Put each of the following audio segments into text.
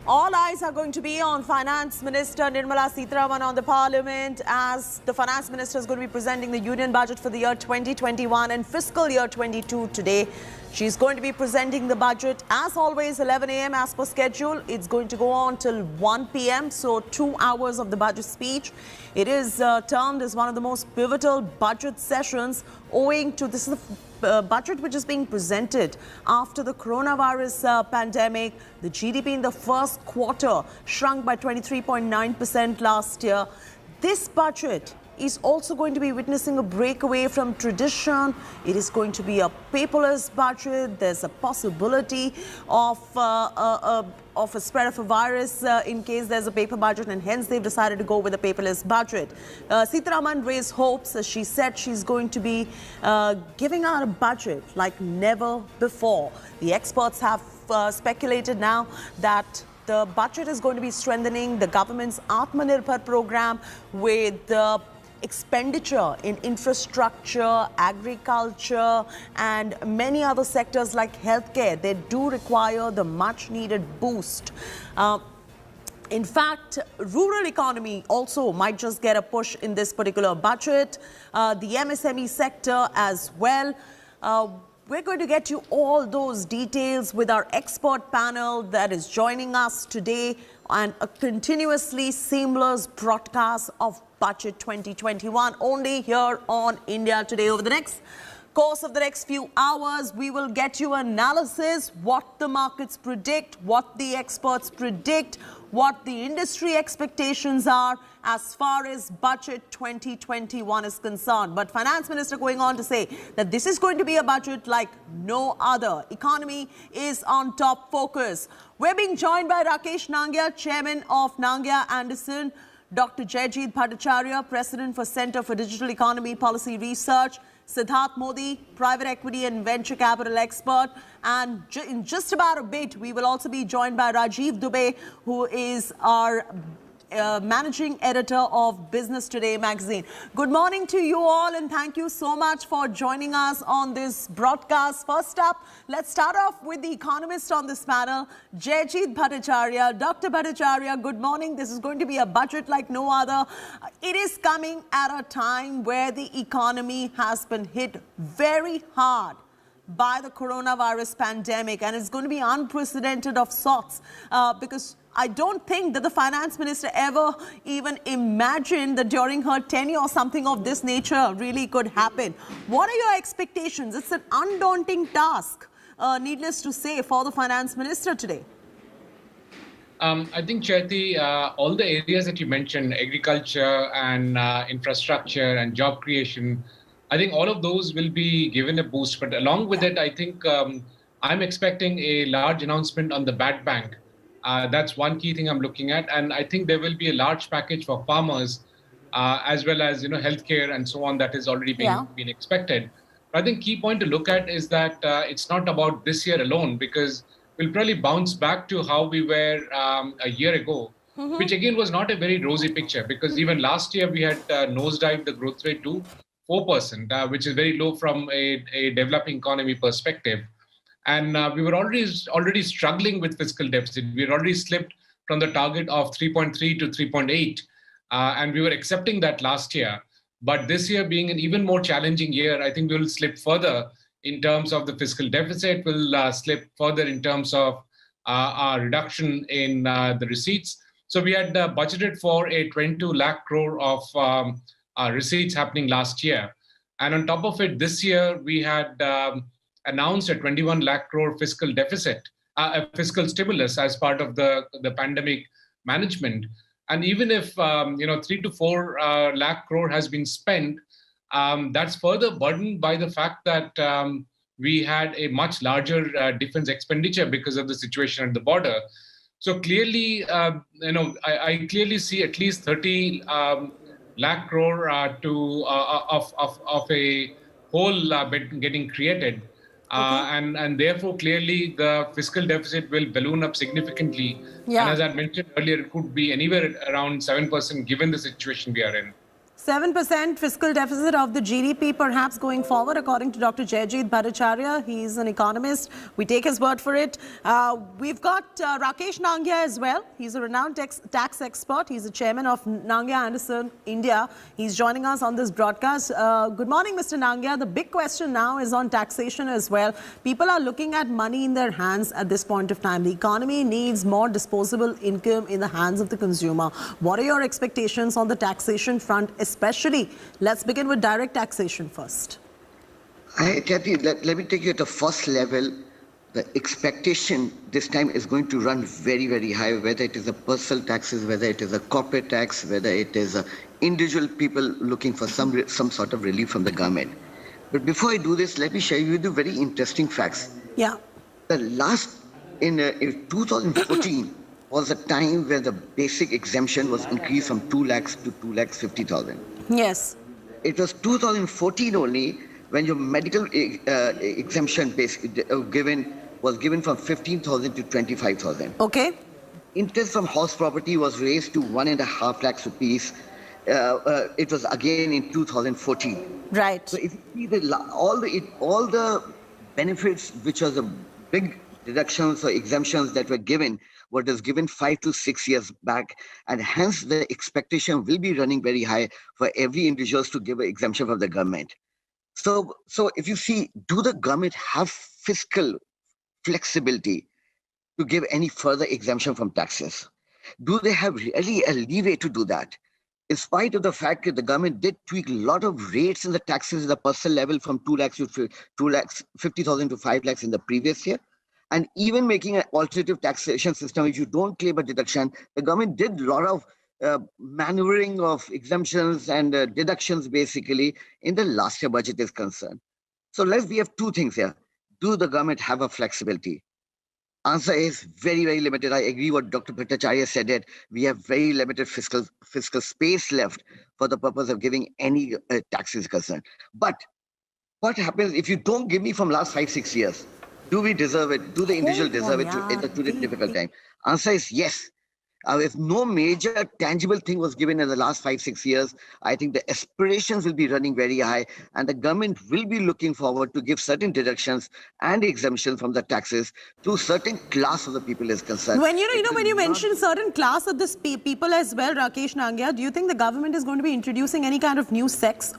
All eyes are going to be on Finance Minister Nirmala Sitharaman on the Parliament, as the Finance Minister is going to be presenting the Union Budget for the year 2021 and fiscal year 22 today. She's going to be presenting the budget as always 11 a.m. as per schedule. It's going to go on till 1 p.m. so 2 hours of the budget speech. It is termed as one of the most pivotal budget sessions owing to this is the budget which is being presented after the coronavirus pandemic. The GDP in the first quarter shrunk by 23.9% last year. This budget is also going to be witnessing a breakaway from tradition. It is going to be a paperless budget. There's a possibility of a spread of a virus in case there's a paper budget, and hence they've decided to go with a paperless budget. Sitharaman raised hopes as she said she's going to be giving out a budget like never before. The experts have speculated now that the budget is going to be strengthening the government's Atmanirbhar program with expenditure in infrastructure, agriculture, and many other sectors like healthcare. They do require the much needed boost. In fact, rural economy also might just get a push in this particular budget. The MSME sector as well. We're going to get you all those details with our expert panel that is joining us today, and a continuously seamless broadcast of Budget 2021 only here on India Today. Over the course of the next few hours, we will get you analysis, what the markets predict, what the experts predict, what the industry expectations are as far as Budget 2021 is concerned. But Finance Minister going on to say that this is going to be a budget like no other. Economy is on top focus. We're being joined by Rakesh Nangia, Chairman of Nangia Anderson, Dr. Jayjeet Bhattacharya, President for Center for Digital Economy Policy Research, Siddharth Modi, private equity and venture capital expert. And in just about a bit, we will also be joined by Rajiv Dubey, who is our managing editor of Business Today magazine. Good morning to you all, and thank you so much for joining us on this broadcast. First up, let's start off with the economist on this panel, Jayjeet Bhattacharya. Dr. Bhattacharya, good morning. This is going to be a budget like no other. It is coming at a time where the economy has been hit very hard by the coronavirus pandemic, and it's going to be unprecedented of sorts because I don't think that the finance minister ever even imagined that during her tenure something of this nature really could happen. What are your expectations? It's an undaunting task, needless to say, for the finance minister today. I think, Chaiti, all the areas that you mentioned, agriculture and infrastructure and job creation, I think all of those will be given a boost. But along with it, I think I'm expecting a large announcement on the bad bank. That's one key thing I'm looking at. And I think there will be a large package for farmers as well as, healthcare and so on that is already being expected. But I think key point to look at is that it's not about this year alone, because we'll probably bounce back to how we were a year ago, which again was not a very rosy picture, because even last year we had nosedived the growth rate to 4%, which is very low from a developing economy perspective. And we were already struggling with fiscal deficit. We had already slipped from the target of 3.3 to 3.8, and we were accepting that last year. But this year being an even more challenging year, I think we will slip further in terms of the fiscal deficit, will slip further in terms of our reduction in the receipts. So we had budgeted for a 22 lakh crore of receipts happening last year. And on top of it, this year we had announced a 21 lakh crore fiscal deficit, a fiscal stimulus as part of the pandemic management. And even if 3 to 4 lakh crore has been spent, that's further burdened by the fact that we had a much larger defense expenditure because of the situation at the border. So clearly, I clearly see at least 30 lakh crore of a hole getting created. And therefore, clearly, the fiscal deficit will balloon up significantly. And as I mentioned earlier, it could be anywhere around 7% given the situation we are in. 7% fiscal deficit of the GDP perhaps going forward, according to Dr. Jayajit Bhattacharya. He's an economist. We take his word for it. We've got Rakesh Nangia as well. He's a renowned tax expert. He's the chairman of Nangia Anderson India. He's joining us on this broadcast. Good morning, Mr. Nangia. The big question now is on taxation as well. People are looking at money in their hands at this point of time. The economy needs more disposable income in the hands of the consumer. What are your expectations on the taxation front? Especially, let's begin with direct taxation first. Kathy, let me take you at the first level. The expectation this time is going to run very, very high, whether it is a personal taxes, whether it is a corporate tax, whether it is individual people looking for some sort of relief from the government. But before I do this, let me share you the very interesting facts. Yeah. The last, in 2014, was a time where the basic exemption was increased from 2 lakhs to 2,50,000. Yes. It was 2014 only when your medical exemption was given from 15,000 to 25,000. Okay. Interest from house property was raised to 1.5 lakhs rupees. It was again in 2014. Right. So if you see all the benefits, which was a big deductions or exemptions that were given, what was given 5 to 6 years back, and hence the expectation will be running very high for every individual to give an exemption from the government. So if you see, do the government have fiscal flexibility to give any further exemption from taxes? Do they have really a leeway to do that? In spite of the fact that the government did tweak a lot of rates in the taxes at the personal level from 2 lakhs to 2,50,000 to 5 lakhs in the previous year, and even making an alternative taxation system, if you don't claim a deduction, the government did a lot of maneuvering of exemptions and deductions basically in the last year budget is concerned. So we have two things here. Do the government have a flexibility? Answer is very, very limited. I agree what Dr. Bhattacharya said that we have very limited fiscal space left for the purpose of giving any taxes concerned. But what happens if you don't give me from last 5-6 years? Do we deserve it? Do the individual deserve it in a difficult time? Answer is yes. If no major tangible thing was given in the last 5-6 years, I think the aspirations will be running very high, and the government will be looking forward to give certain deductions and exemptions from the taxes to certain class of the people is concerned. When when you mention certain class of this people as well, Rakesh Nangia, do you think the government is going to be introducing any kind of new cess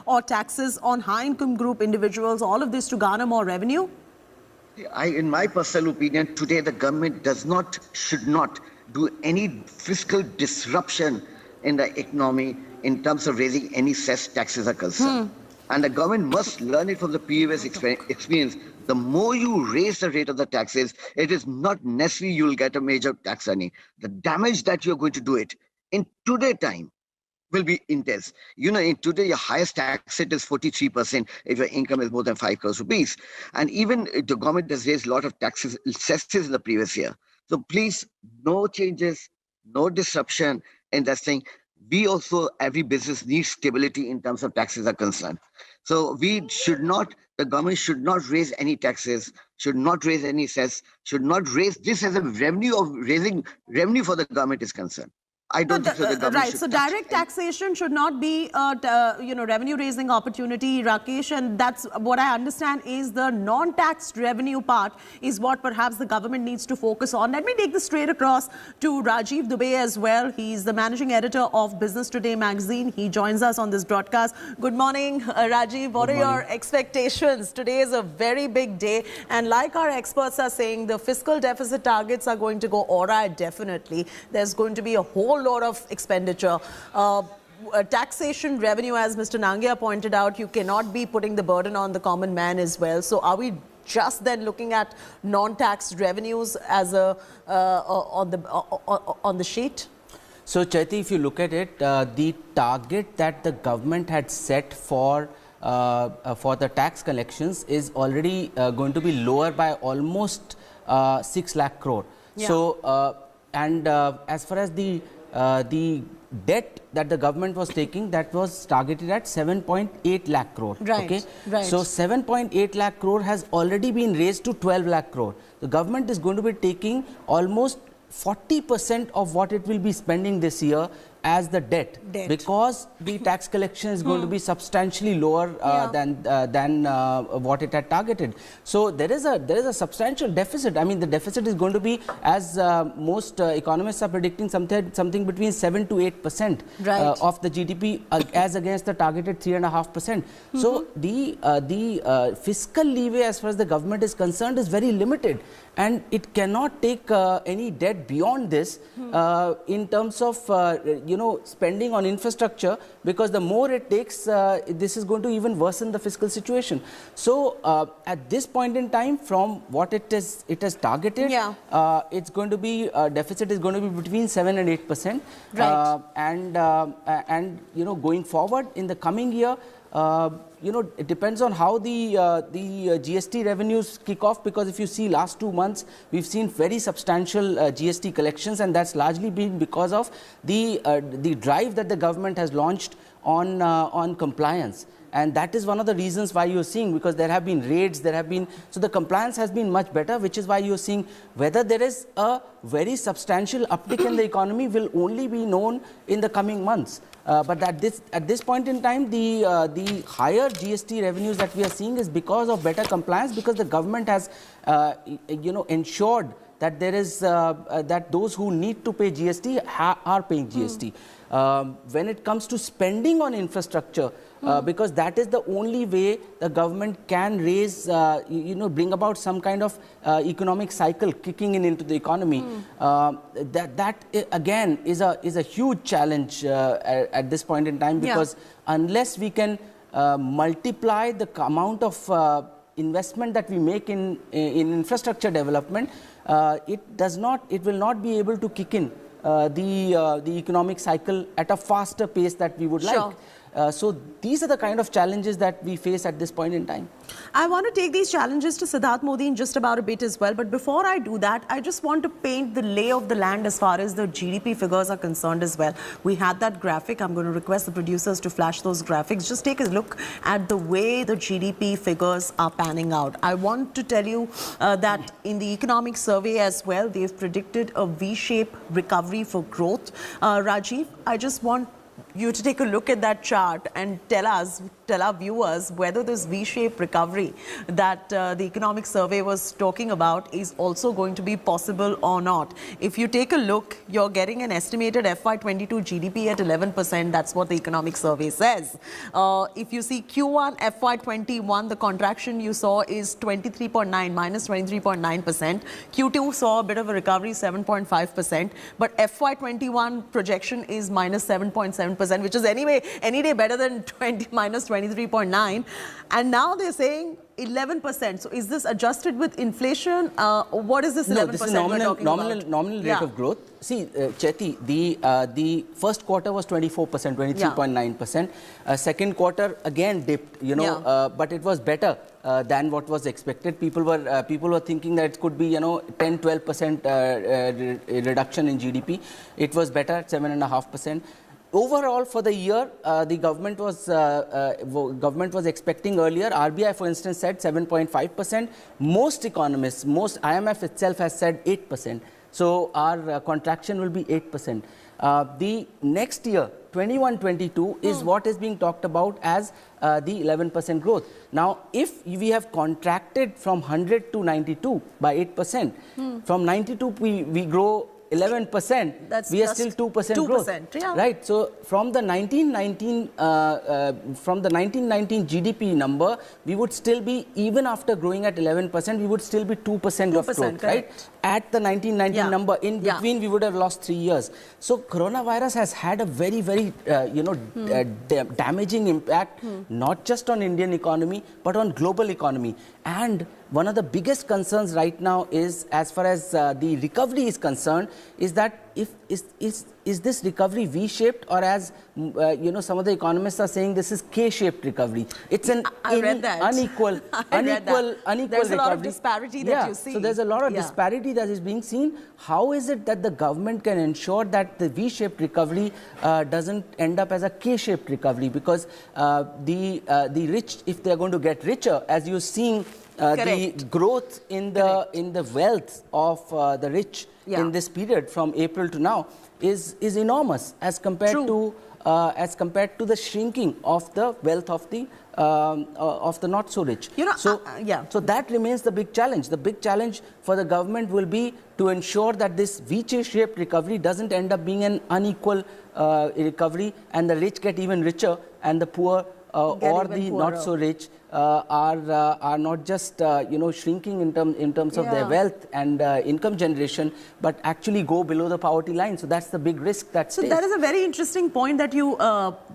or taxes on high-income group individuals, all of this to garner more revenue? In my personal opinion, today the government should not do any fiscal disruption in the economy in terms of raising any cess taxes are concerned. And the government must learn it from the previous experience. The more you raise the rate of the taxes, it is not necessary you'll get a major tax earning. The damage that you're going to do it in today's time will be intense. In today, your highest tax rate is 43% if your income is more than 5 crores rupees. And even the government has raised a lot of taxes, cesses in the previous year. So please, no changes, no disruption in that thing. Every business needs stability in terms of taxes are concerned. So the government should not raise any taxes, should not raise any cess, should not raise this as a raising revenue for the government is concerned. I don't think so. The government right. So direct taxation should not be a revenue-raising opportunity, Rakesh, and that's what I understand is the non-taxed revenue part is what perhaps the government needs to focus on. Let me take this straight across to Rajiv Dubey as well. He's the managing editor of Business Today magazine. He joins us on this broadcast. Good morning, Rajiv. What are your expectations? Today is a very big day, and like our experts are saying, the fiscal deficit targets are going to go awry definitely. There's going to be a whole lot of expenditure. Taxation revenue, as Mr. Nangia pointed out, you cannot be putting the burden on the common man as well. So are we just then looking at non-tax revenues as on the sheet? So Chaiti, if you look at it, the target that the government had set for the tax collections is already going to be lower by almost 6 lakh crore. Yeah. So as far as the debt that the government was taking, that was targeted at 7.8 lakh crore. Right, okay? right. So 7.8 lakh crore has already been raised to 12 lakh crore. The government is going to be taking almost 40% of what it will be spending this year as the debt, because the tax collection is going to be substantially lower than what it had targeted. So there is a substantial deficit. I mean, the deficit is going to be, as most economists are predicting, something between 7 to 8% of the GDP as against the targeted 3.5%. So the fiscal leeway as far as the government is concerned is very limited, and it cannot take any debt beyond this in terms of spending on infrastructure, because the more it takes, this is going to even worsen the fiscal situation. So at this point in time, from what it is targeted, it's going to be deficit is going to be between 7 and 8%. And going forward in the coming year, it depends on how the GST revenues kick off, because if you see last 2 months, we've seen very substantial GST collections, and that's largely been because of the drive that the government has launched on compliance. And that is one of the reasons why you're seeing, because there have been raids, so the compliance has been much better, which is why you're seeing whether there is a very substantial uptick in the economy will only be known in the coming months. But at this point in time, the higher GST revenues that we are seeing is because of better compliance, because the government has ensured that there is that those who need to pay GST are paying GST. When it comes to spending on infrastructure, because that is the only way the government can raise, bring about some kind of economic cycle kicking into the economy. That again is a huge challenge at this point in time, because unless we can multiply the amount of investment that we make in infrastructure development, it will not be able to kick in the economic cycle at a faster pace that we would like. So these are the kind of challenges that we face at this point in time. I want to take these challenges to Siddharth Modi in just about a bit as well. But before I do that, I just want to paint the lay of the land as far as the GDP figures are concerned as well. We had that graphic. I'm going to request the producers to flash those graphics. Just take a look at the way the GDP figures are panning out. I want to tell you that in the economic survey as well, they've predicted a V-shaped recovery for growth. Rajiv, I just want you to take a look at that chart and tell our viewers whether this V-shaped recovery that the economic survey was talking about is also going to be possible or not. If you take a look, you're getting an estimated FY22 GDP at 11%. That's what the economic survey says. If you see Q1 FY21, the contraction you saw is 23.9, minus 23.9%. Q2 saw a bit of a recovery, 7.5%. But FY21 projection is minus 7.7%, which is anyway any day better than minus 23.9, and now they're saying 11%. So is this adjusted with inflation? What is this 11%? No, this is nominal rate of growth. See, Chetty, the first quarter was 24%, 23.9%. Second quarter again dipped, but it was better than what was expected. People were thinking that it could be 10-12% reduction in GDP. It was better at 7.5%. Overall, for the year, the government was expecting earlier. RBI, for instance, said 7.5%. Most economists, IMF itself has said 8%. So our contraction will be 8%. The next year, 21-22, is what is being talked about as the 11% growth. Now, if we have contracted from 100 to 92 by 8%, from 92 we grow 11%, we are still 2% growth, right? So from the 1919 GDP number, we would still be, even after growing at 11%, we would still be 2% of growth, right? At the 1919 number, in between we would have lost 3 years. So coronavirus has had a very, very damaging impact, not just on Indian economy but on global economy. And one of the biggest concerns right now is, as far as the recovery is concerned, is that is this recovery V-shaped, or as some of the economists are saying, this is K-shaped recovery. It's an unequal recovery. There's a lot of disparity that you see. So there's a lot of disparity that is being seen. How is it that the government can ensure that the V-shaped recovery doesn't end up as a K-shaped recovery? Because the rich, if they're going to get richer, as you're seeing the growth in the wealth of the rich in this period from April to now is enormous as compared to the shrinking of the wealth of the not so rich. So that remains the big challenge. The big challenge for the government will be to ensure that this V-shaped recovery doesn't end up being an unequal recovery, and the rich get even richer and the poor or the not so rich are not just shrinking in terms of their wealth and income generation, but actually go below the poverty line. So that's the big risk that stays. So that is a very interesting point that you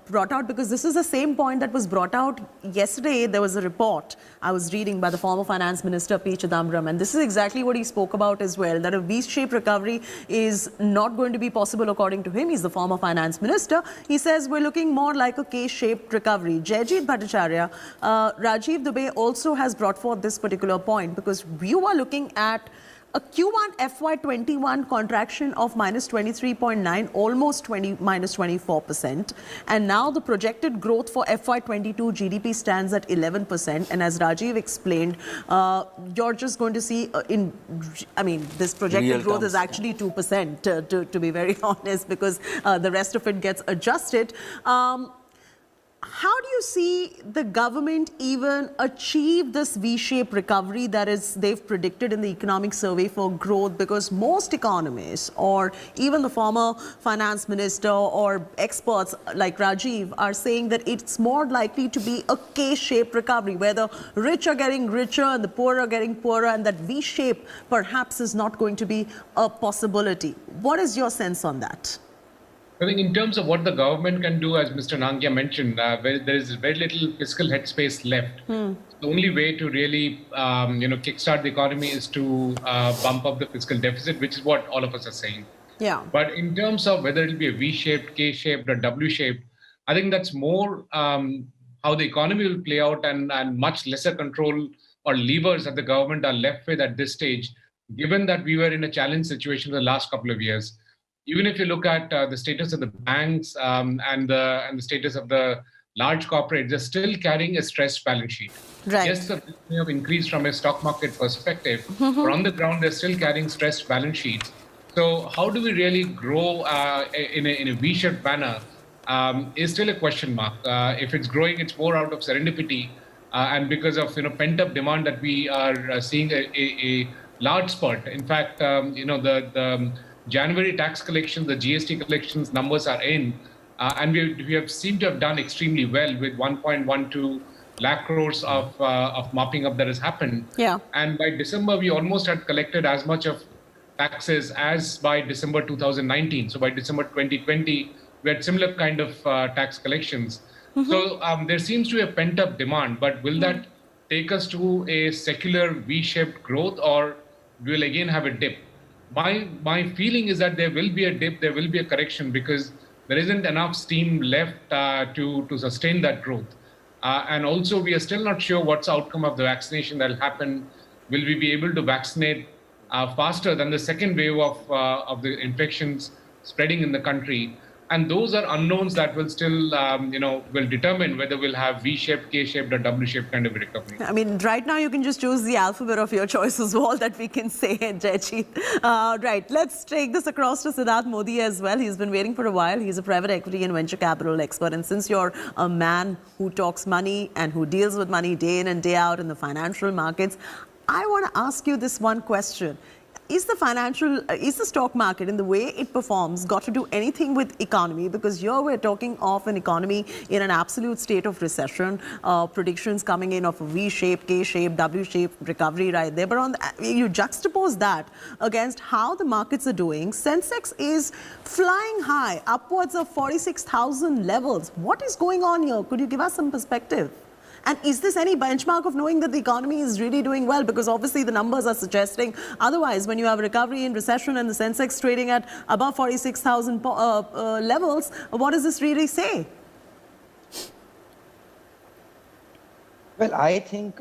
brought out, because this is the same point that was brought out yesterday. There was a report I was reading by the former Finance Minister P. Chidambaram, and this is exactly what he spoke about as well, that a V-shaped recovery is not going to be possible according to him. He's the former Finance Minister. He says we're looking more like a K-shaped recovery. Jayajit Bhattacharya, Rajiv Dubey also has brought forth this particular point, because you are looking at a Q1 FY21 contraction of minus 23.9, almost minus 24%. And now the projected growth for FY22 GDP stands at 11%. And as Rajiv explained, you're just going to see, this projected growth is actually 2%, to be very honest, because the rest of it gets adjusted. How do you see the government even achieve this V-shaped recovery that they've predicted in the economic survey for growth? Because most economists, or even the former finance minister or experts like Rajiv, are saying that it's more likely to be a K-shaped recovery, where the rich are getting richer and the poor are getting poorer, and that V-shape perhaps is not going to be a possibility. What is your sense on that? I think in terms of what the government can do, as Mr. Nangia mentioned, there is very little fiscal headspace left. The only way to really, kickstart the economy is to bump up the fiscal deficit, which is what all of us are saying. Yeah. But in terms of whether it'll be a V-shaped, K-shaped, or W-shaped, I think that's more how the economy will play out, and much lesser control or levers that the government are left with at this stage, given that we were in a challenge situation the last couple of years. Even if you look at the status of the banks and the status of the large corporates, they're still carrying a stressed balance sheet. Right. Yes, the may have increased from a stock market perspective, but on the ground, they're still carrying stressed balance sheets. So how do we really grow in a V-shaped manner is still a question mark. If it's growing, it's more out of serendipity and because of pent-up demand that we are seeing a large spurt. In fact, the January tax collections, the GST collections numbers are in, and we have seemed to have done extremely well with 1.12 lakh crores of mopping up that has happened. Yeah. And by December, we almost had collected as much of taxes as by December 2019. So by December 2020, we had similar kind of tax collections. So there seems to be a pent-up demand, but will that take us to a secular V-shaped growth, or we'll again have a dip? My feeling is that there will be a dip, there will be a correction, because there isn't enough steam left to sustain that growth. And also, we are still not sure what's the outcome of the vaccination that will happen. Will we be able to vaccinate faster than the second wave of the infections spreading in the country? And those are unknowns that will still, will determine whether we'll have V-shaped, K-shaped, or W-shaped kind of a recovery. I mean, right now you can just choose the alphabet of your choice is all that we can say, Jayajit. Right, let's take this across to Siddharth Modi as well. He's been waiting for a while. He's a private equity and venture capital expert. And since you're a man who talks money and who deals with money day in and day out in the financial markets, I want to ask you this one question. Is the stock market, in the way it performs, got to do anything with economy? Because here we're talking of an economy in an absolute state of recession, predictions coming in of a V-shaped, K-shaped, W-shaped recovery right there. But you juxtapose that against how the markets are doing. Sensex is flying high, upwards of 46,000 levels. What is going on here? Could you give us some perspective? And is this any benchmark of knowing that the economy is really doing well? Because obviously the numbers are suggesting otherwise. When you have recovery in recession and the Sensex trading at above 46,000 levels, what does this really say? Well, I think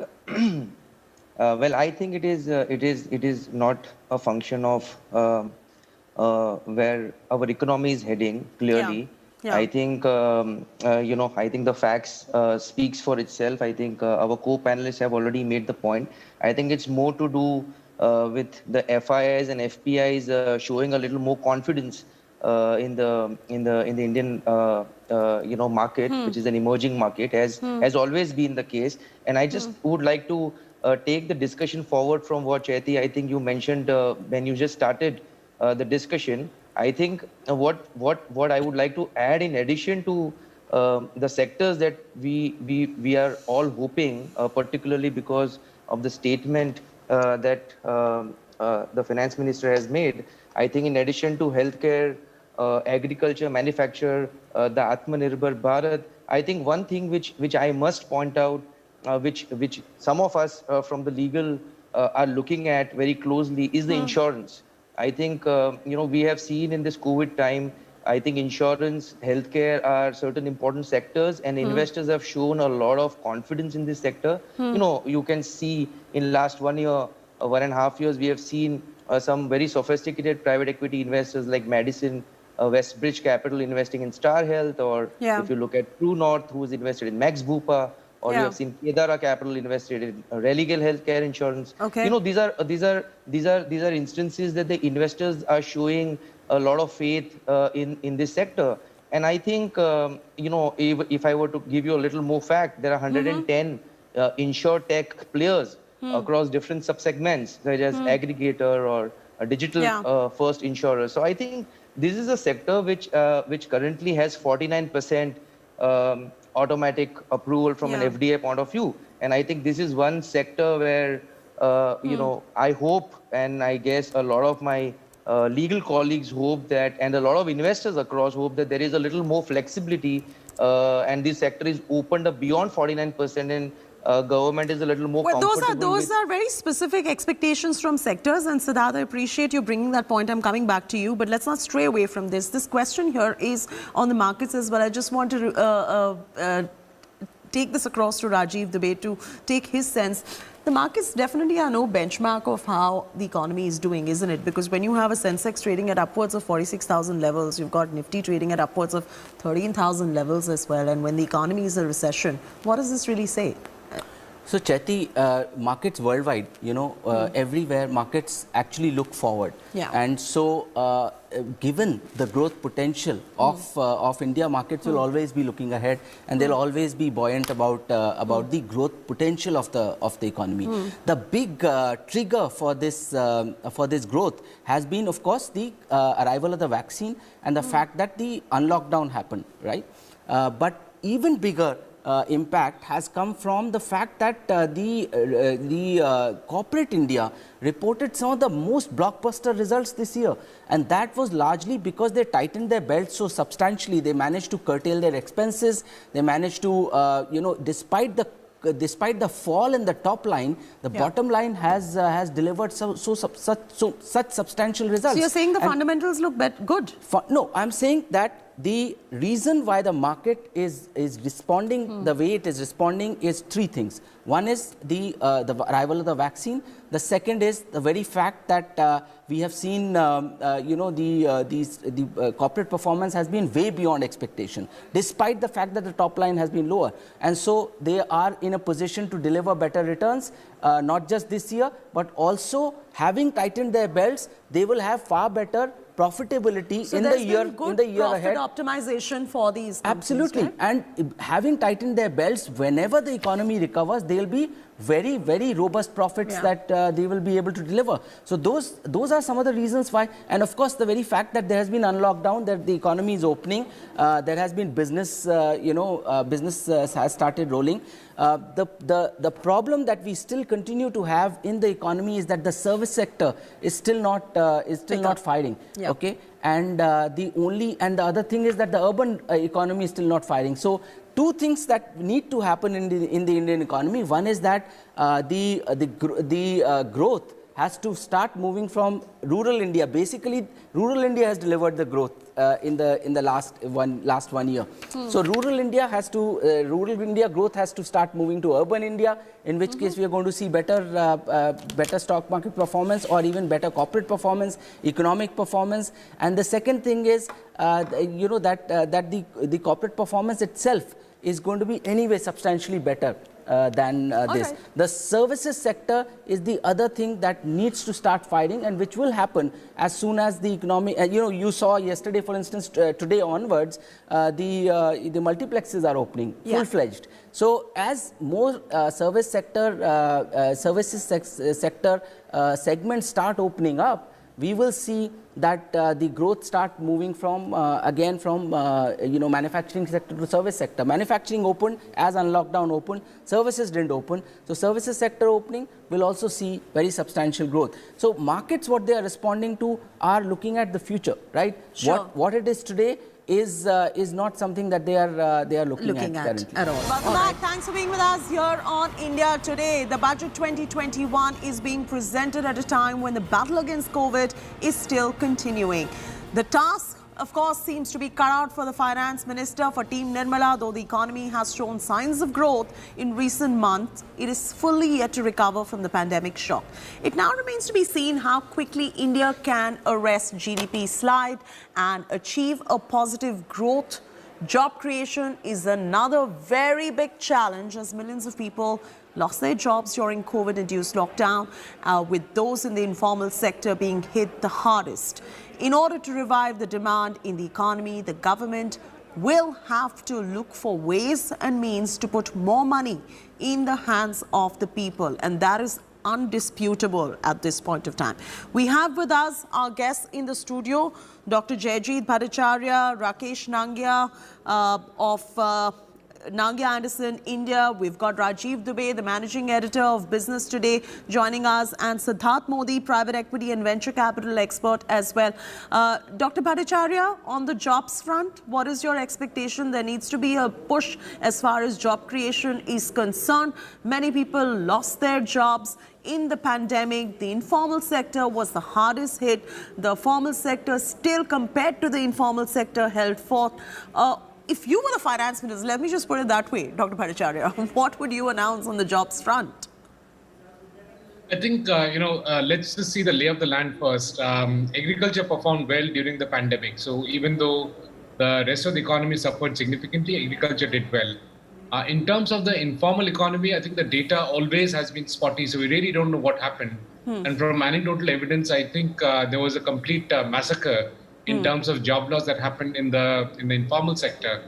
it is not a function of where our economy is heading clearly. Yeah. I think, I think the facts speaks for itself. I think our co-panelists have already made the point. I think it's more to do with the FIIs and FPIs showing a little more confidence in the Indian market, which is an emerging market, as has always been the case. And I just would like to take the discussion forward from what Chaiti, I think you mentioned when you just started the discussion. I think what I would like to add in addition to the sectors that we are all hoping, particularly because of the statement that the finance minister has made. I think in addition to healthcare, agriculture, manufacture, the Atmanirbhar Bharat, I think one thing which I must point out, which some of us from the legal are looking at very closely, is the insurance. I think we have seen in this COVID time, I think insurance, healthcare are certain important sectors, and investors have shown a lot of confidence in this sector. You can see in last 1 year, 1.5 years, we have seen some very sophisticated private equity investors like Madison, Westbridge Capital investing in Star Health, or if you look at True North, who is invested in Max Bupa, or you have seen Kedara Capital invested in Religare Healthcare Insurance. Okay. These are instances that the investors are showing a lot of faith in this sector. And I think if I were to give you a little more fact, there are 110 insurtech players across different subsegments, such as aggregator or a digital first insurer. So I think this is a sector which currently has 49% automatic approval from an FDA point of view. And I think this is one sector where, I hope, and I guess a lot of my legal colleagues hope that, and a lot of investors across hope that there is a little more flexibility and this sector is opened up beyond 49%, and government is a little more comfortable those are very specific expectations from sectors. And Siddharth, I appreciate you bringing that point. I'm coming back to you, but let's not stray away from this. This question here is on the markets as well. I just want to take this across to Rajiv Dubey to take his sense. The markets definitely are no benchmark of how the economy is doing, isn't it? Because when you have a Sensex trading at upwards of 46,000 levels, you've got Nifty trading at upwards of 13,000 levels as well. And when the economy is a recession, what does this really say? So Chaiti, markets worldwide, everywhere markets actually look forward. Yeah. And so given the growth potential of India, markets will always be looking ahead, and they'll always be buoyant about the growth potential of the economy. The big trigger for this growth has been, of course, the arrival of the vaccine and the fact that the unlockdown happened, right? But even bigger impact has come from the fact that the corporate India reported some of the most blockbuster results this year, and that was largely because they tightened their belts so substantially. They managed to curtail their expenses. They managed to, despite the fall in the top line, the bottom line has delivered such substantial results. So you're saying the fundamentals look good? No, I'm saying that the reason why the market is responding the way it is responding is three things. One is the arrival of the vaccine. The second is the very fact that we have seen, the corporate performance has been way beyond expectation, despite the fact that the top line has been lower. And so they are in a position to deliver better returns, not just this year, but also having tightened their belts, they will have far better profitability in the year ahead. Optimization for these companies, absolutely, right? And having tightened their belts, whenever the economy recovers, they'll be very, very robust profits that they will be able to deliver. So those are some of the reasons why. And of course, the very fact that there has been unlockdown, that the economy is opening, there has been business, business has started rolling. The problem that we still continue to have in the economy is that the service sector is still not firing. Yeah. Okay, and the other thing is that the urban economy is still not firing. So two things that need to happen in the Indian economy. One is that the growth has to start moving from rural India. Basically, rural India has delivered the growth in the last one year. So rural India growth has to start moving to urban India, in which case we are going to see better stock market performance, or even better corporate performance, economic performance. And the second thing is, that the corporate performance itself is going to be anyway substantially better than this. Right. The services sector is the other thing that needs to start firing, and which will happen as soon as the economy, you saw yesterday, for instance, today onwards, the multiplexes are opening, full-fledged. So as more services sector segments start opening up, we will see that the growth start moving from manufacturing sector to service sector. Manufacturing opened as lockdown opened, services didn't open. So services sector opening will also see very substantial growth. So markets, what they are responding to, are looking at the future, right? Sure. What it is today is not something that they are looking at currently. At all. Welcome back. Thanks for being with us here on India Today. The Budget 2021 is being presented at a time when the battle against COVID is still continuing. The task, of course, seems to be cut out for the Finance Minister, for Team Nirmala. Though the economy has shown signs of growth in recent months, it is fully yet to recover from the pandemic shock. It now remains to be seen how quickly India can arrest GDP slide and achieve a positive growth. Job creation is another very big challenge, as millions of people lost their jobs during COVID-induced lockdown, with those in the informal sector being hit the hardest. In order to revive the demand in the economy, the government will have to look for ways and means to put more money in the hands of the people, and that is undisputable at this point of time. We have with us our guests in the studio, Dr. Jayjeet Bhattacharya, Rakesh Nangia of Nangia Anderson, India. We've got Rajiv Dubey, the managing editor of Business Today, joining us, and Siddharth Modi, private equity and venture capital expert as well. Dr. Bhattacharya, on the jobs front, what is your expectation? There needs to be a push as far as job creation is concerned. Many people lost their jobs in the pandemic. The informal sector was the hardest hit. The formal sector, still compared to the informal sector, held forth. If you were the finance minister, let me just put it that way, Dr. Bhattacharya, what would you announce on the jobs front? I think, let's just see the lay of the land first. Agriculture performed well during the pandemic. So even though the rest of the economy suffered significantly, agriculture did well. In terms of the informal economy, I think the data always has been spotty. So we really don't know what happened. And from anecdotal evidence, I think there was a complete massacre in terms of job loss that happened in the informal sector.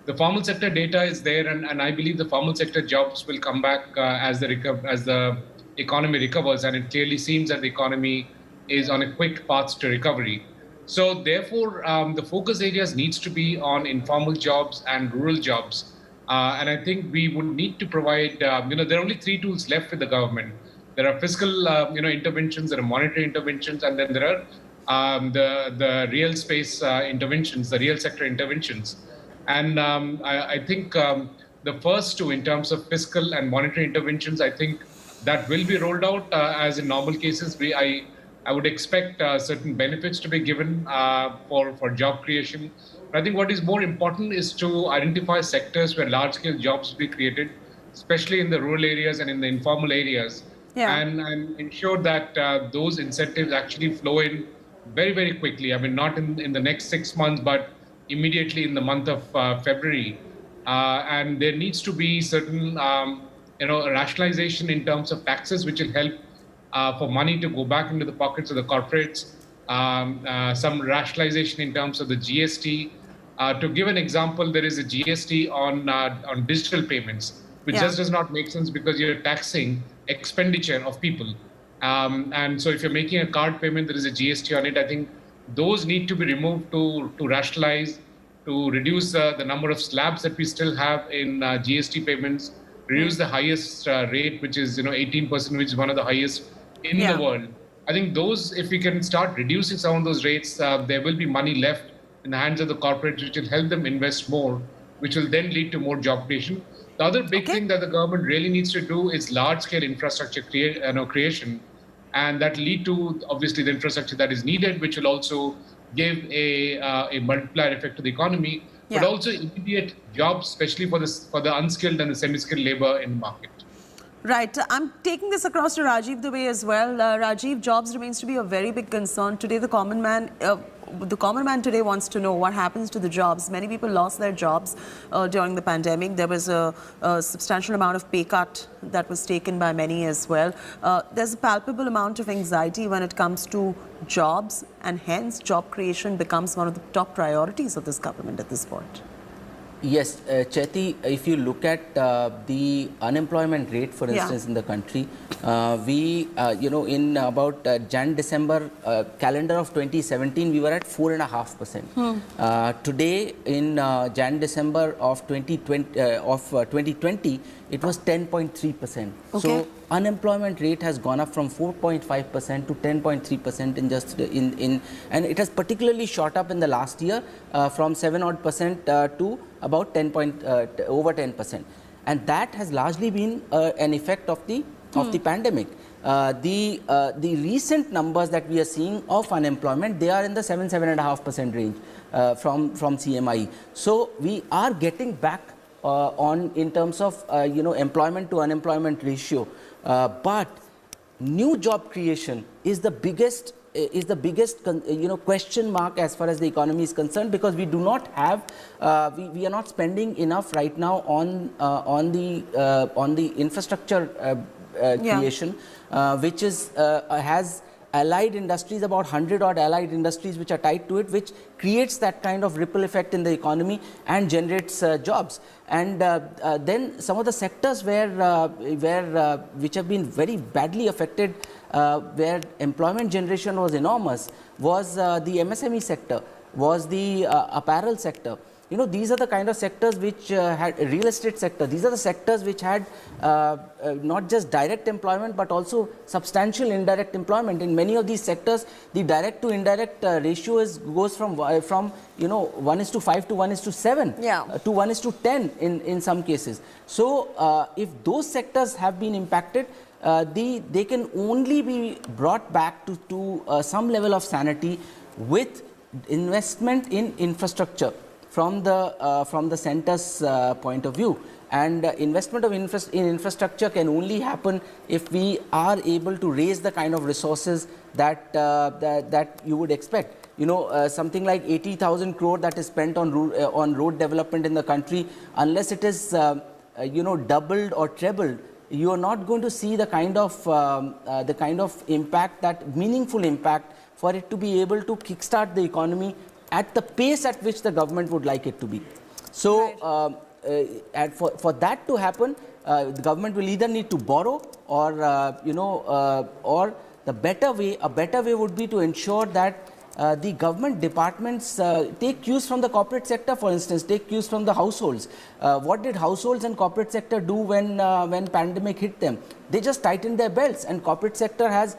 The formal sector data is there, and I believe the formal sector jobs will come back as the economy recovers, and it clearly seems that the economy is on a quick path to recovery. So therefore, the focus areas needs to be on informal jobs and rural jobs. And I think we would need to provide, there are only three tools left with the government. There are fiscal, interventions, there are monetary interventions, and then there are the real space interventions, the real sector interventions. And I think the first two, in terms of fiscal and monetary interventions, I think that will be rolled out as in normal cases. I would expect certain benefits to be given for job creation. But I think what is more important is to identify sectors where large-scale jobs will be created, especially in the rural areas and in the informal areas, and ensure that those incentives actually flow in very, very quickly. I mean, not in the next 6 months, but immediately in the month of February. And there needs to be certain, rationalization in terms of taxes, which will help for money to go back into the pockets of the corporates. Some rationalization in terms of the GST. To give an example, there is a GST on digital payments, which just does not make sense because you're taxing expenditure of people. And so if you're making a card payment, there is a GST on it. I think those need to be removed to rationalize, to reduce the number of slabs that we still have in GST payments, reduce the highest rate, which is 18%, which is one of the highest in the world. I think those, if we can start reducing some of those rates, there will be money left in the hands of the corporates, which will help them invest more, which will then lead to more job creation. The other big thing that the government really needs to do is large-scale infrastructure creation. and that lead to obviously the infrastructure that is needed, which will also give a multiplier effect to the economy, but Yeah. also immediate jobs, especially for the unskilled and the semi-skilled labor in the market. Right. I'm taking this across to Rajiv Dubey as well. Rajiv, jobs remains to be a very big concern. Today, the common man today wants to know what happens to the jobs. Many people lost their jobs during the pandemic. There was a substantial amount of pay cut that was taken by many as well. There's a palpable amount of anxiety when it comes to jobs, and hence job creation becomes one of the top priorities of this government at this point. Yes, Chaiti, if you look at the unemployment rate, for instance, in the country, in about Jan-December calendar of 2017, we were at 4.5%. Today, in Jan-December of 2020, it was 10.3%. Okay. So unemployment rate has gone up from 4.5% to 10.3% in just and it has particularly shot up in the last year from 7% to about over 10%, and that has largely been an effect of the pandemic. The recent numbers that we are seeing of unemployment, they are in the 7.5% range from CMI. So we are getting back in terms of employment to unemployment ratio, but new job creation is the biggest question mark as far as the economy is concerned, because we do not have we are not spending enough right now on the infrastructure creation, which has allied industries, about 100 odd allied industries which are tied to it, which creates that kind of ripple effect in the economy and generates jobs. And then some of the sectors which have been very badly affected, where employment generation was enormous, was the MSME sector, was the apparel sector. These are the kind of sectors which had real estate sector. These are the sectors which had not just direct employment, but also substantial indirect employment. In many of these sectors, the direct to indirect ratio goes from 1:5 to 1:7, to 1:10 in some cases. So if those sectors have been impacted, they can only be brought back to some level of sanity with investment in infrastructure from the centre's point of view. And investment in infrastructure can only happen if we are able to raise the kind of resources that you would expect. Something like 80,000 crore that is spent on road development in the country, unless it is doubled or trebled, you are not going to see the kind of impact, that meaningful impact, for it to be able to kickstart the economy at the pace at which the government would like it to be. So, for that to happen, the government will either need to borrow, or or a better way would be to ensure that the government departments take cues from the corporate sector. For instance, take cues from the households. What did households and corporate sector do when pandemic hit them? They just tightened their belts, and corporate sector has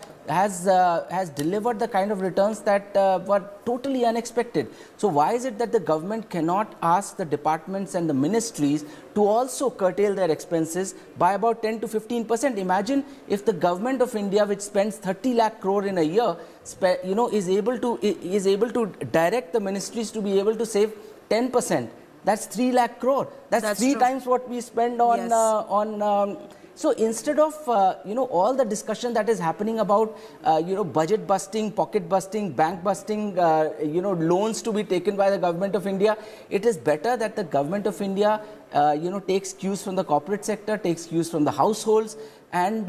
delivered the kind of returns that were totally unexpected. So why is it that the government cannot ask the departments and the ministries to also curtail their expenses by about 10 to 15%? Imagine if the government of India, which spends 30 lakh crore in a year, is able to direct the ministries to be able to save 10%. That's 3 lakh crore. That's three true. times what we spend on. So instead of all the discussion that is happening about budget busting, pocket busting, bank busting, loans to be taken by the government of India, it is better that the government of India takes cues from the corporate sector, takes cues from the households, and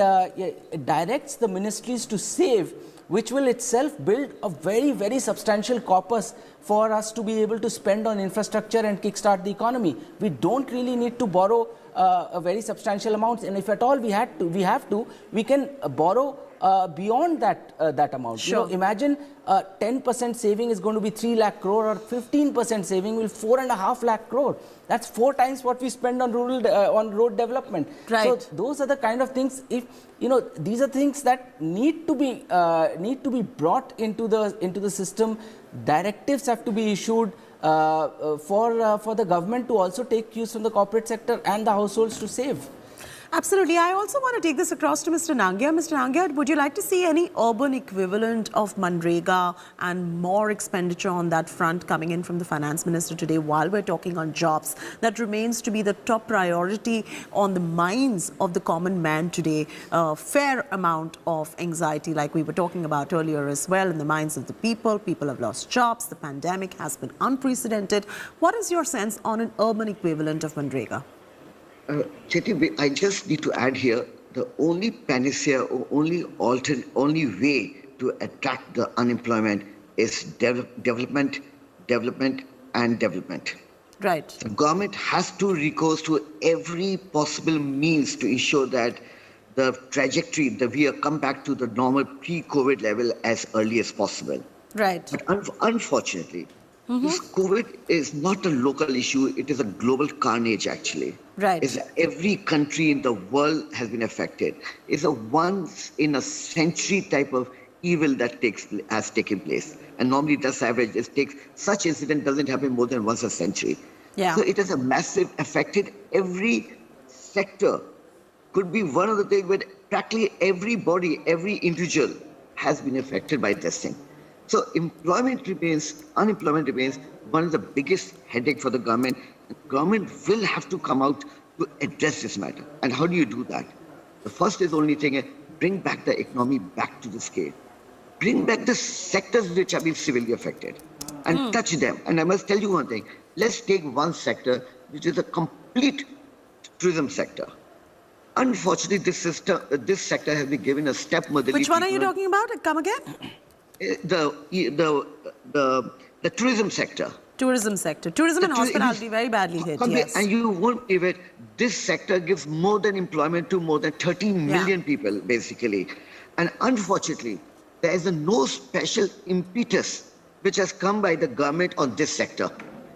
directs the ministries to save, which will itself build a very, very substantial corpus for us to be able to spend on infrastructure and kickstart the economy. We don't really need to borrow a very substantial amounts, and if at all we can borrow beyond that amount. Sure. Imagine 10% saving is going to be 3 lakh crore, or 15% saving will 4.5 lakh crore. That's 4 times what we spend on road development. Right. So those are the kind of things. If these are things that need to be brought into the system. Directives have to be issued for the government to also take cues from the corporate sector and the households to save. Absolutely. I also want to take this across to Mr. Nangia. Mr. Nangia, would you like to see any urban equivalent of Manrega and more expenditure on that front coming in from the finance minister today while we're talking on jobs? That remains to be the top priority on the minds of the common man today. A fair amount of anxiety, like we were talking about earlier as well, in the minds of the people. People have lost jobs. The pandemic has been unprecedented. What is your sense on an urban equivalent of Manrega? Chetty, I just need to add here, the only panacea or only way to attract the unemployment is development. Right. The government has to recourse to every possible means to ensure that the trajectory, that we come back to the normal pre-COVID level as early as possible. Right. But unfortunately, this COVID is not a local issue. It is a global carnage, actually. Right. Every country in the world has been affected. It's a once-in-a-century type of evil that has taken place. And normally that's average. Such incident doesn't happen more than once a century. Yeah. So it has a massive affected every sector. Could be one of the things where practically everybody, every individual has been affected by this thing. So unemployment remains one of the biggest headache for the government. The government will have to come out to address this matter. And how do you do that? The first is only thing, bring back the economy back to the scale. Bring back the sectors which have been severely affected and touch them. And I must tell you one thing. Let's take one sector, which is the complete tourism sector. Unfortunately, this sector has been given a stepmotherly Which one are you talking about? Come again? The tourism sector. Tourism sector. Tourism and hospitality very badly hit, yes. And you won't believe it, this sector gives more than employment to more than 13 million people, basically. And unfortunately, there is no special impetus which has come by the government on this sector.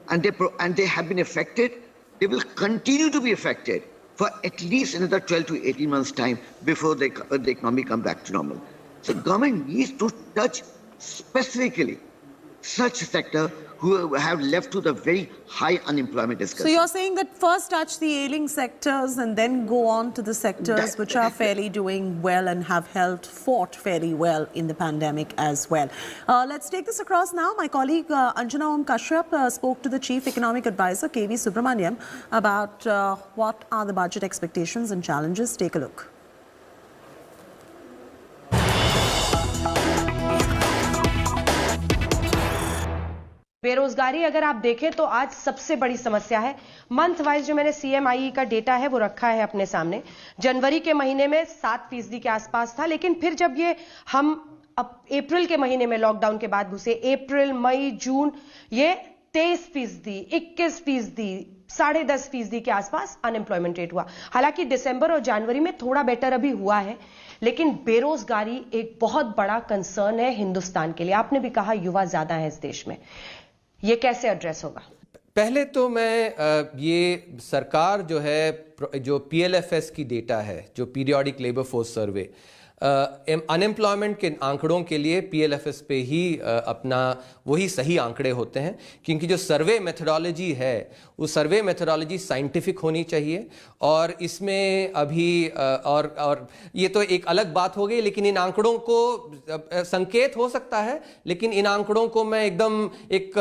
And they have been affected. They will continue to be affected for at least another 12 to 18 months' time before the economy comes back to normal. So government needs to touch specifically such sector who have left to the very high unemployment discussion. So you're saying that first touch the ailing sectors and then go on to the sectors which are fairly doing well and have fought fairly well in the pandemic as well. Let's take this across now. My colleague Anjana Om Kashyap spoke to the Chief Economic Advisor KV Subramaniam about what are the budget expectations and challenges. Take a look. बेरोजगारी अगर आप देखें तो आज सबसे बड़ी समस्या है। मंथ वाइज जो मैंने CMIE का डेटा है वो रखा है अपने सामने। जनवरी के महीने में 7% के आसपास था, लेकिन फिर जब हम अप्रैल के महीने में लॉकडाउन के बाद घुसे, अप्रैल, मई, जून, ये 23%, 21%, 10.5% के आसपास अनएम्प्लॉयमेंट रेट हुआ। हालांकि दिसंबर और जनवरी में थोड़ा बेटर अभी हुआ है, लेकिन बेरोजगारी एक बहुत बड़ा कंसर्न है हिंदुस्तान के लिए। आपने भी कहा युवा ज्यादा है इस देश में, ये कैसे एड्रेस होगा? पहले तो मैं ये सरकार जो है, जो PLFS की डेटा है, जो periodic labour force survey, unemployment के आंकड़ों के लिए PLFS पे ही अपना वही सही आंकड़े होते हैं, क्योंकि जो सर्वे मेथोडोलॉजी है वो सर्वे मेथोडोलॉजी साइंटिफिक होनी चाहिए। और इसमें अभी और ये तो एक अलग बात हो गई, लेकिन इन आंकड़ों को संकेत हो सकता है, लेकिन इन आंकड़ों को मैं एकदम एक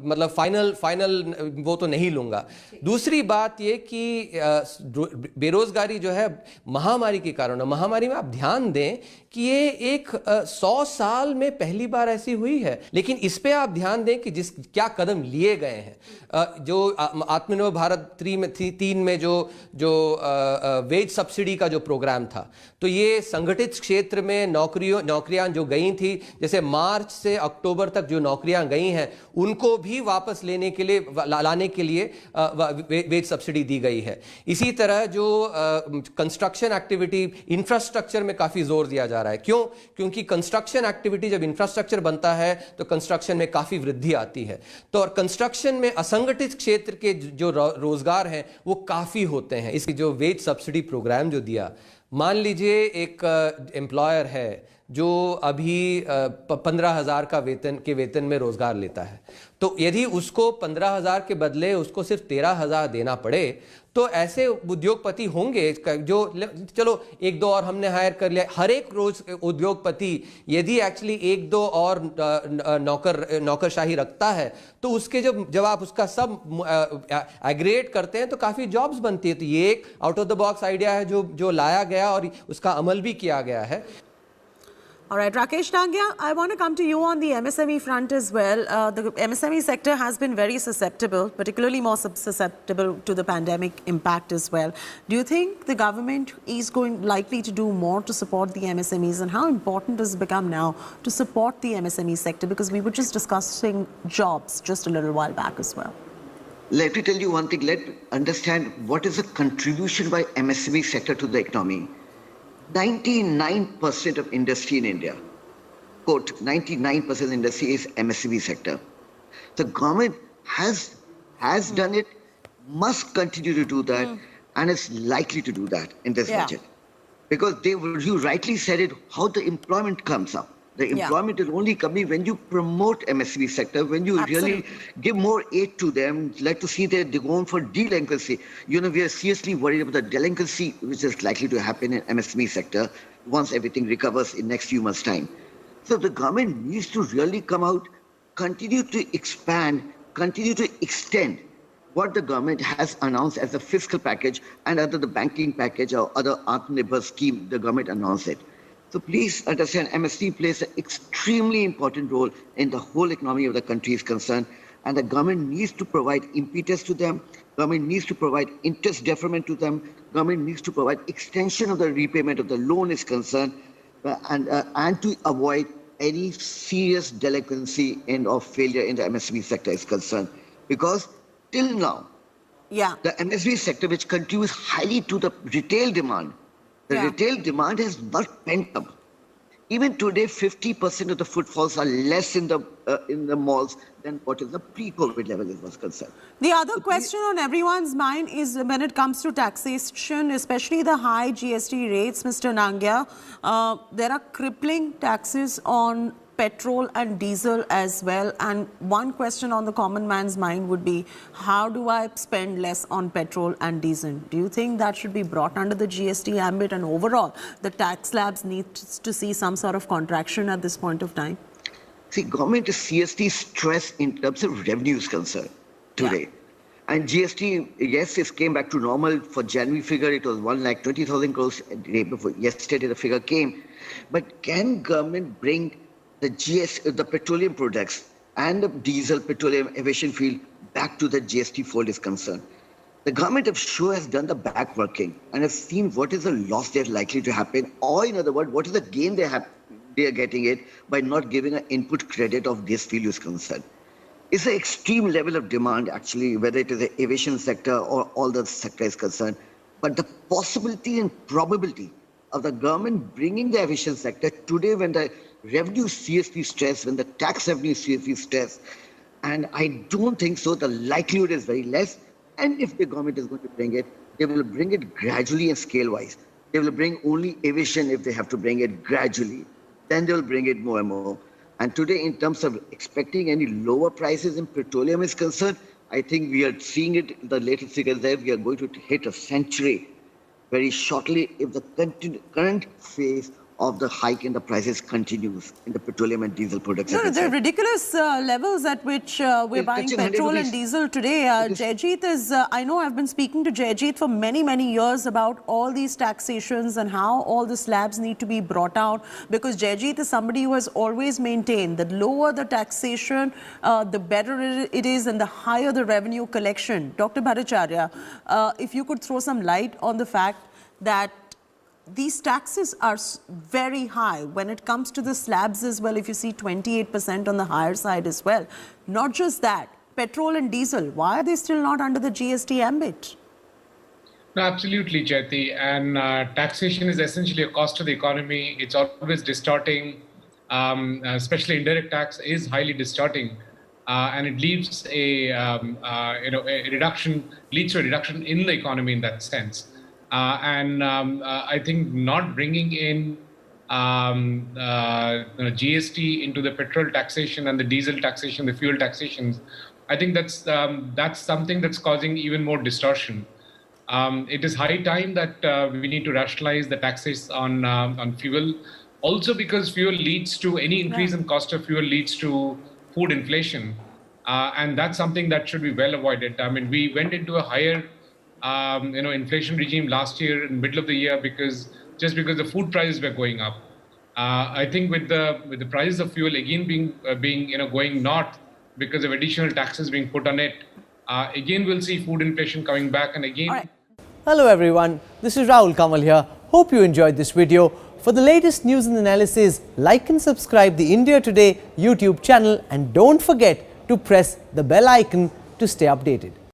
मतलब फाइनल वो तो नहीं लूंगा। दूसरी बात ये कि बेरोजगारी जो है महामारी के कारण, महामारी में आप ध्यान दें कि ये एक 100 साल में पहली बार ऐसी हुई है, लेकिन इस पे आप ध्यान दें कि क्या कदम लिए गए हैं। जो आत्मनिर्भर भारत 3 में जो वेज सब्सिडी का जो प्रोग्राम था, तो ये संगठित क्षेत्र में नौकरियां जो गई थी, जैसे मार्च से अक्टूबर तक जो नौकरियां गई हैं उनको भी वापस लाने के लिए वेज सब्सिडी दी गई है। इसी तरह जो कंस्ट्रक्शन एक्टिविटी, इंफ्रास्ट्रक्चर में काफी जोर दिया जा रहा है। क्यों? क्योंकि कंस्ट्रक्शन एक्टिविटी, जब इंफ्रास्ट्रक्चर बनता है तो कंस्ट्रक्शन में काफी वृद्धि आती है। तो और कंस्ट्रक्शन में असंगठित क्षेत्र के जो रोजगार हैं वो काफी होते हैं। इसकी जो वेज सब्सिडी प्रोग्राम जो दिया, मान लीजिए एक एम्प्लॉयर है जो अभी 15,000 का वेतन में रोजगार लेता है। तो यदि उसको 15,000 के बदले उसको सिर्फ 13,000 देना पड़े तो ऐसे उद्योगपति होंगे जो, चलो एक दो और हमने हायर कर लिया, हर एक रोज उद्योगपति यदि एक्चुअली एक दो और नौकरशाही रखता है तो उसके जब आप उसका सब एग्रीगेट करते हैं तो काफी जॉब्स बनती है। तो ये एक out of the box idea है जो लाया गया और उसका अमल भी किया गया है। All right, Rakesh Nangia, I want to come to you on the MSME front as well. The MSME sector has been very susceptible, particularly more susceptible to the pandemic impact as well. Do you think the government is likely to do more to support the MSMEs, and how important does it become now to support the MSME sector? Because we were just discussing jobs just a little while back as well. Let me tell you one thing. Let's understand what is the contribution by MSME sector to the economy. 99% of industry in India, quote, 99% of industry is MSME sector. The government has done it, must continue to do that, and is likely to do that in this budget. Because you rightly said it, how the employment comes up. The employment is only coming when you promote MSME sector, when you really give more aid to them. Like to see that they go on for delinquency. You know, we are seriously worried about the delinquency which is likely to happen in MSME sector once everything recovers in next few months' time. So the government needs to really come out, continue to expand, continue to extend what the government has announced as a fiscal package, and under the banking package or other Atmanirbhar scheme, the government announced it. So please understand, MSME plays an extremely important role in the whole economy of the country is concerned, and the government needs to provide impetus to them, government needs to provide interest deferment to them, government needs to provide extension of the repayment of the loan is concerned, and to avoid any serious delinquency or failure in the MSME sector is concerned. Because till now, the MSME sector, which contributes highly to the retail demand, the retail demand has not pent up. Even today, 50% of the footfalls are less in the malls than what is the pre-COVID level was concerned. The other question on everyone's mind is when it comes to taxation, especially the high GST rates, Mr. Nangia. There are crippling taxes on petrol and diesel as well, and one question on the common man's mind would be, how do I spend less on petrol and diesel? Do you think that should be brought under the GST ambit, and overall the tax slabs need to see some sort of contraction at this point of time? See, government is seriously stressed in terms of revenues concerned today. And GST, yes, it came back to normal. For January figure, it was 1,20,000 crores. The day before yesterday, the figure came. But can government bring the petroleum products and the diesel petroleum aviation field back to the GST fold is concerned? The government of sure has done the back working and has seen what is the loss that's likely to happen, or in other words, what is the gain they are getting it by not giving an input credit of this field is concerned. It's an extreme level of demand actually, whether it is the aviation sector or all the sector is concerned. But the possibility and probability of the government bringing the aviation sector today, when the revenue seriously stressed, when the tax revenue is seriously stressed, and I don't think so, the likelihood is very less. And if the government is going to bring it, they will bring it gradually and scale-wise. They will bring only aviation if they have to bring it gradually. Then they will bring it more and more. And today, in terms of expecting any lower prices in petroleum is concerned, I think we are seeing it in the latest figures there. We are going to hit a century very shortly if the current phase of the hike in the prices continues in the petroleum and diesel products. No, there are ridiculous levels at which we're buying petrol and diesel today. Jaijit is, I know I've been speaking to Jaijit for many, many years about all these taxations and how all the slabs need to be brought out, because Jaijit is somebody who has always maintained that lower the taxation, the better it is and the higher the revenue collection. Dr. Bhattacharya, if you could throw some light on the fact that these taxes are very high when it comes to the slabs as well. If you see 28% on the higher side as well. Not just that, petrol and diesel, why are they still not under the GST ambit? No, absolutely, Jyoti. And taxation is essentially a cost to the economy. It's always distorting, especially indirect tax is highly distorting. And it leaves a reduction in the economy in that sense. I think not bringing in GST into the petrol taxation and the diesel taxation, the fuel taxations, I think that's something that's causing even more distortion. It is high time that we need to rationalize the taxes on fuel. Also, because fuel leads to any increase in cost of fuel leads to food inflation, and that's something that should be well avoided. I mean, we went into a higher, inflation regime last year in the middle of the year because the food prices were going up. I think with the prices of fuel again being going north because of additional taxes being put on it, again we'll see food inflation coming back, and again. Hello everyone, this is Rahul Kamal here. Hope you enjoyed this video. For the latest news and analysis, like and subscribe the India Today YouTube channel, and don't forget to press the bell icon to stay updated.